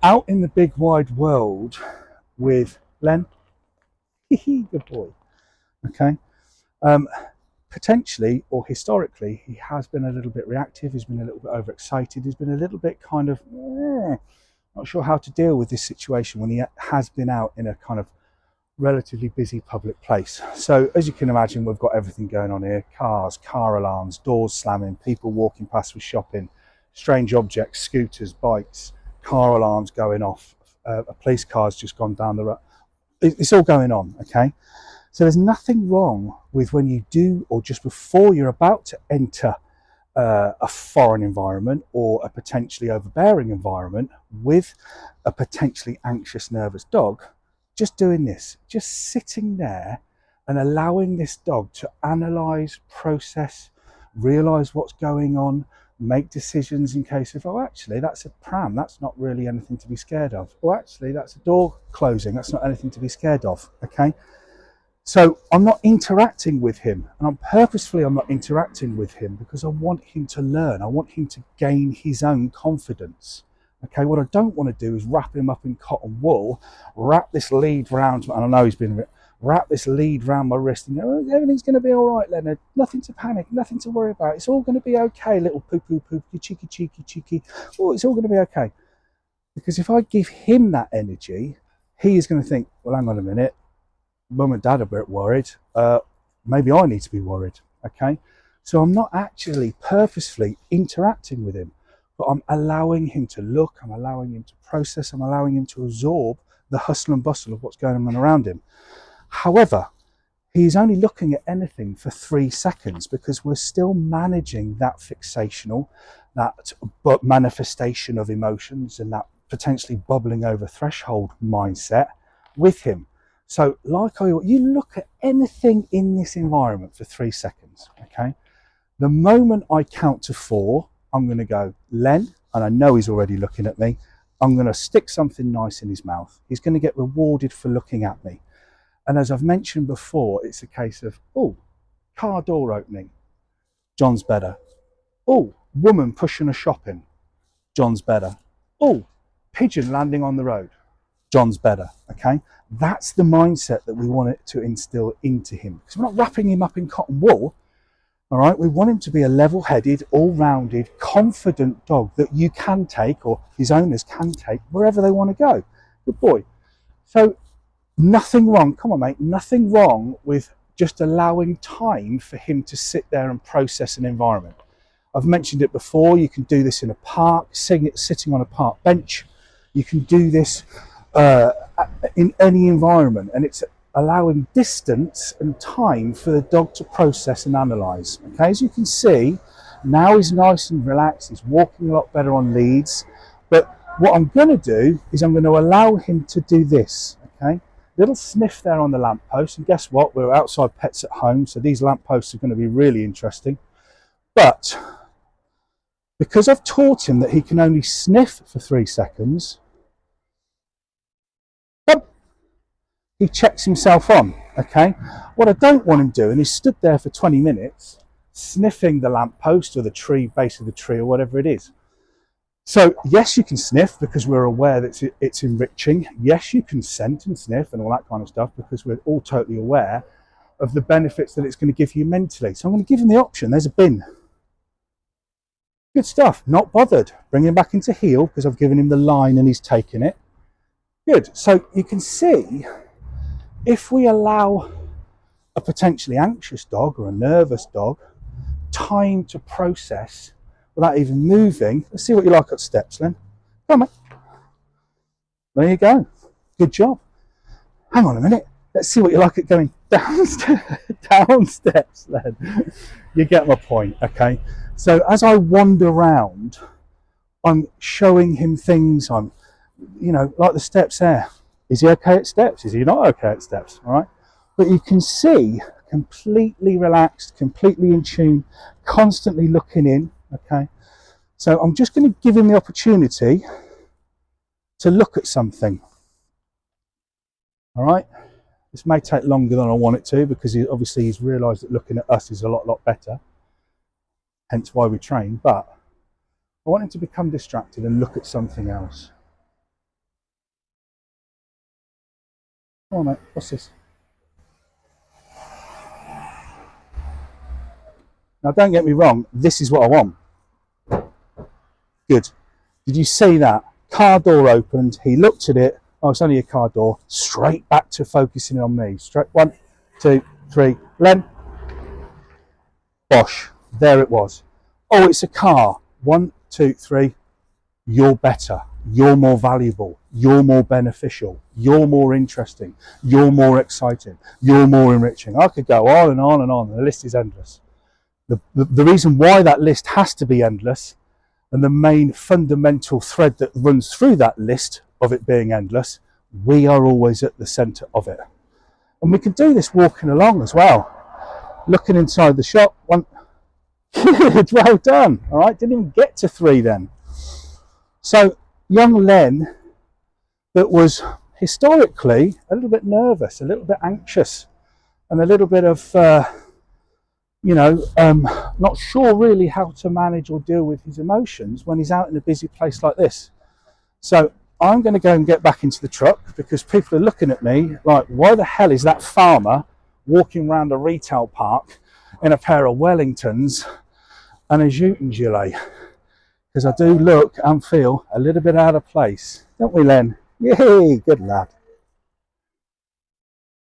out in the big wide world with Len. Good boy. Okay. Um, Potentially or historically, he has been a little bit reactive. He's been a little bit overexcited. He's been a little bit kind of not sure how to deal with this situation when he has been out in a kind of relatively busy public place. So as you can imagine, we've got everything going on here: cars, car alarms, doors slamming, people walking past with shopping, strange objects, scooters, bikes, car alarms going off. A police car's just gone down the road. It's all going on, okay? So there's nothing wrong with when you do, or just before you're about to enter a foreign environment or a potentially overbearing environment with a potentially anxious, nervous dog, just doing this, just sitting there and allowing this dog to analyze, process, realize what's going on, make decisions in case of, oh, actually, that's a pram, that's not really anything to be scared of. Or actually, that's a door closing, that's not anything to be scared of, okay? So I'm not interacting with him, and I'm not interacting with him because I want him to learn. I want him to gain his own confidence. Okay, what I don't want to do is wrap him up in cotton wool, wrap this lead round, and I know he's been, wrap this lead round my wrist and go, oh, everything's going to be all right, Leonard. Nothing to panic, nothing to worry about. It's all going to be okay, little poo, cheeky, cheeky. Oh, it's all going to be okay. Because if I give him that energy, he is going to think, well, hang on a minute, mum and dad are a bit worried. Maybe I need to be worried. Okay, so I'm not actually purposefully interacting with him, but I'm allowing him to look, I'm allowing him to process, I'm allowing him to absorb the hustle and bustle of what's going on around him. However, he's only looking at anything for 3 seconds because we're still managing that fixational, that manifestation of emotions and that potentially bubbling over threshold mindset with him. So like you look at anything in this environment for 3 seconds, okay? The moment I count to 4, I'm going to go, Len, and I know he's already looking at me, I'm going to stick something nice in his mouth. He's going to get rewarded for looking at me. And as I've mentioned before, it's a case of, oh, car door opening, John's better. Oh, woman pushing a shopping, John's better. Oh, pigeon landing on the road, John's better, okay? That's the mindset that we want it to instill into him. Because we're not wrapping him up in cotton wool, all right? We want him to be a level-headed, all-rounded, confident dog that you can take, or his owners can take, wherever they want to go. Good boy. So nothing wrong, come on mate, nothing wrong with just allowing time for him to sit there and process an environment. I've mentioned it before, you can do this in a park, sitting on a park bench. You can do this in any environment, and it's allowing distance and time for the dog to process and analyze. Okay, as you can see, now he's nice and relaxed, he's walking a lot better on leads. But what I'm going to do is I'm going to allow him to do this. Okay, little sniff there on the lamppost, and guess what, we're outside Pets at Home, so these lampposts are going to be really interesting. But because I've taught him that he can only sniff for 3 seconds, he checks himself on, okay? What I don't want him doing is stood there for 20 minutes sniffing the lamppost or the tree, base of the tree or whatever it is. So yes, you can sniff because we're aware that it's enriching. Yes, you can scent and sniff and all that kind of stuff because we're all totally aware of the benefits that it's going to give you mentally. So I'm going to give him the option. There's a bin. Good stuff, not bothered. Bring him back into heel because I've given him the line and he's taken it. Good, so you can see if we allow a potentially anxious dog or a nervous dog time to process without even moving, let's see what you like at steps, Len. Come on, mate. There you go. Good job. Hang on a minute. Let's see what you like at going down steps, Len. You get my point, okay? So as I wander around, I'm showing him things. I'm, like the steps there. Is he okay at steps? Is he not okay at steps? All right. But you can see completely relaxed, completely in tune, constantly looking in. Okay. So I'm just going to give him the opportunity to look at something. All right. This may take longer than I want it to because obviously he's realised that looking at us is a lot better. Hence why we train. But I want him to become distracted and look at something else. Come on, mate. What's this? Now, don't get me wrong. This is what I want. Good. Did you see that? Car door opened. He looked at it. Oh, it's only a car door. Straight back to focusing on me. Straight 1, 2, 3. Len. Bosh. There it was. Oh, it's a car. 1, 2, 3. You're better. You're more valuable. You're more beneficial. You're more interesting. You're more exciting. You're more enriching. I could go on and on and on. The list is endless. The reason why that list has to be endless, and the main fundamental thread that runs through that list of it being endless, we are always at the centre of it. And we can do this walking along as well. Looking inside the shop. Good, well done. All right, didn't even get to 3 then. So young Len, that was historically a little bit nervous, a little bit anxious, and a little bit of, not sure really how to manage or deal with his emotions when he's out in a busy place like this. So I'm going to go and get back into the truck because people are looking at me like, why the hell is that farmer walking around a retail park in a pair of Wellingtons and a jute gilet? Because I do look and feel a little bit out of place, don't we, Len? Yay, good lad.